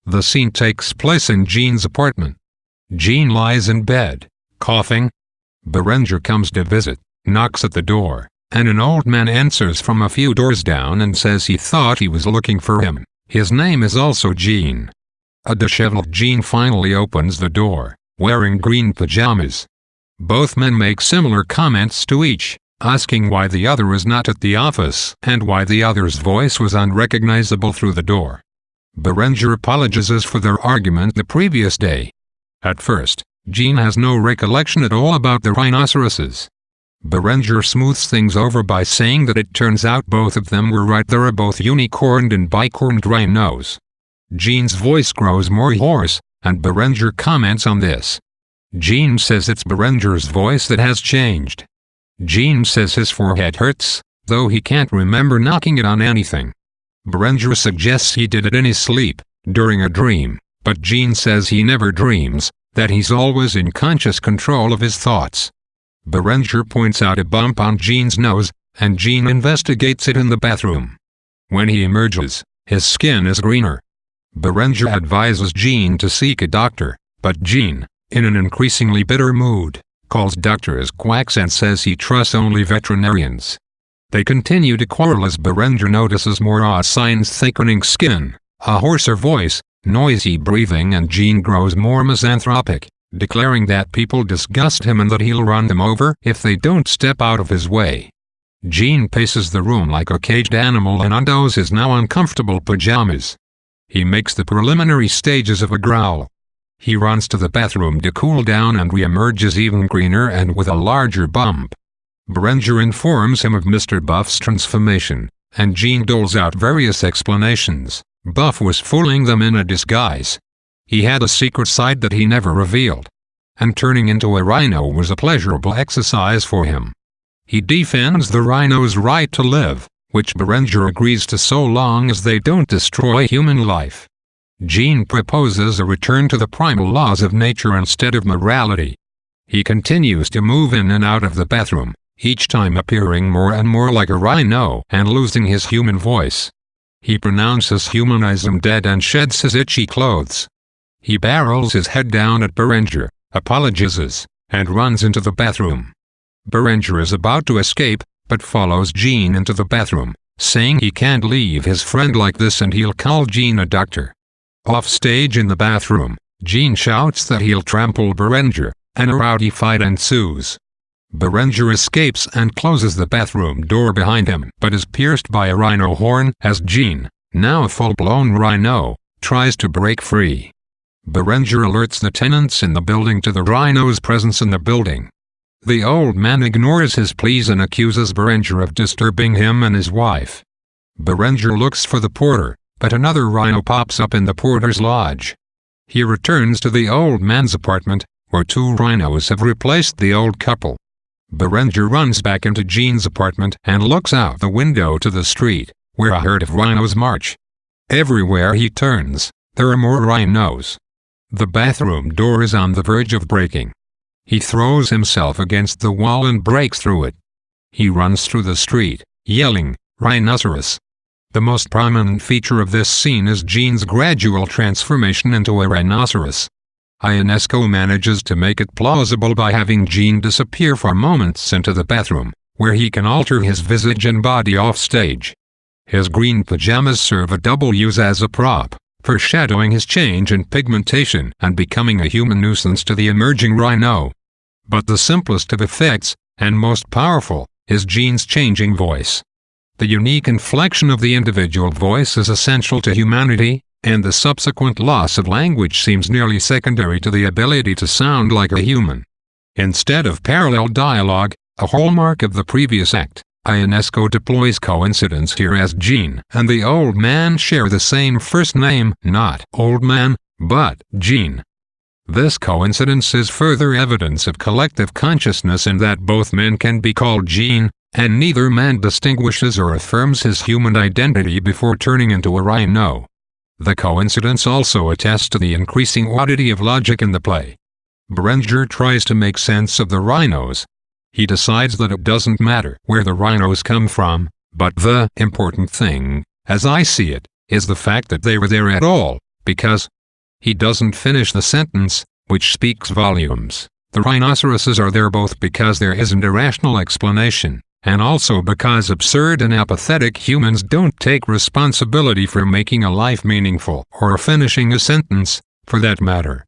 The scene takes place in Jean's apartment. Jean lies in bed, coughing. Berenger comes to visit, knocks at the door, and an old man answers from a few doors down and says he thought he was looking for him. His name is also Jean. A disheveled Jean finally opens the door, wearing green pajamas. Both men make similar comments to each, asking why the other is not at the office and why the other's voice was unrecognizable through the door. Berenger apologizes for their argument the previous day. At first, Jean has no recollection at all about the rhinoceroses. Berenger smooths things over by saying that it turns out both of them were right. There are both unicorned and bicorned rhinos. Jean's voice grows more hoarse, and Berenger comments on this. Jean says it's Berenger's voice that has changed. Jean says his forehead hurts, though he can't remember knocking it on anything. Berenger suggests he did it in his sleep, during a dream, but Jean says he never dreams, that he's always in conscious control of his thoughts. Berenger points out a bump on Jean's nose, and Jean investigates it in the bathroom. When he emerges, his skin is greener. Berenger advises Jean to seek a doctor, but Jean, in an increasingly bitter mood, calls doctors quacks and says he trusts only veterinarians. They continue to quarrel as Berenger notices more odd signs: thickening skin, a hoarser voice, noisy breathing, and Jean grows more misanthropic, declaring that people disgust him and that he'll run them over if they don't step out of his way. Jean paces the room like a caged animal and undoes his now uncomfortable pajamas. He makes the preliminary stages of a growl. He runs to the bathroom to cool down and re-emerges even greener and with a larger bump. Berenger informs him of Mr. Buff's transformation, and Jean doles out various explanations. Buff was fooling them in a disguise. He had a secret side that he never revealed. And turning into a rhino was a pleasurable exercise for him. He defends the rhino's right to live, which Berenger agrees to so long as they don't destroy human life. Jean proposes a return to the primal laws of nature instead of morality. He continues to move in and out of the bathroom, each time appearing more and more like a rhino and losing his human voice. He pronounces humanism dead and sheds his itchy clothes. He barrels his head down at Berenger, apologizes, and runs into the bathroom. Berenger is about to escape, but follows Jean into the bathroom, saying he can't leave his friend like this and he'll call Jean a doctor. Offstage in the bathroom, Jean shouts that he'll trample Berenger, and a rowdy fight ensues. Berenger escapes and closes the bathroom door behind him, but is pierced by a rhino horn as Jean, now a full-blown rhino, tries to break free. Berenger alerts the tenants in the building to the rhino's presence in the building. The old man ignores his pleas and accuses Berenger of disturbing him and his wife. Berenger looks for the porter, but another rhino pops up in the porter's lodge. He returns to the old man's apartment, where two rhinos have replaced the old couple. Berenger runs back into Jean's apartment and looks out the window to the street, where a herd of rhinos march. Everywhere he turns, there are more rhinos. The bathroom door is on the verge of breaking. He throws himself against the wall and breaks through it. He runs through the street, yelling, "Rhinoceros!" The most prominent feature of this scene is Jean's gradual transformation into a rhinoceros. Ionesco manages to make it plausible by having Jean disappear for moments into the bathroom, where he can alter his visage and body off-stage. His green pajamas serve a double use as a prop, foreshadowing his change in pigmentation and becoming a human nuisance to the emerging rhino. But the simplest of effects, and most powerful, is Jean's changing voice. The unique inflection of the individual voice is essential to humanity, and the subsequent loss of language seems nearly secondary to the ability to sound like a human. Instead of parallel dialogue, a hallmark of the previous act, Ionesco deploys coincidence here as Jean and the old man share the same first name, not old man, but Jean. This coincidence is further evidence of collective consciousness in that both men can be called Jean, and neither man distinguishes or affirms his human identity before turning into a rhino. The coincidence also attests to the increasing oddity of logic in the play. Berenger tries to make sense of the rhinos. He decides that it doesn't matter where the rhinos come from, but the important thing, as I see it, is the fact that they were there at all, because, He doesn't finish the sentence, which speaks volumes. The rhinoceroses are there both because there isn't a rational explanation, and also because absurd and apathetic humans don't take responsibility for making a life meaningful or finishing a sentence, for that matter.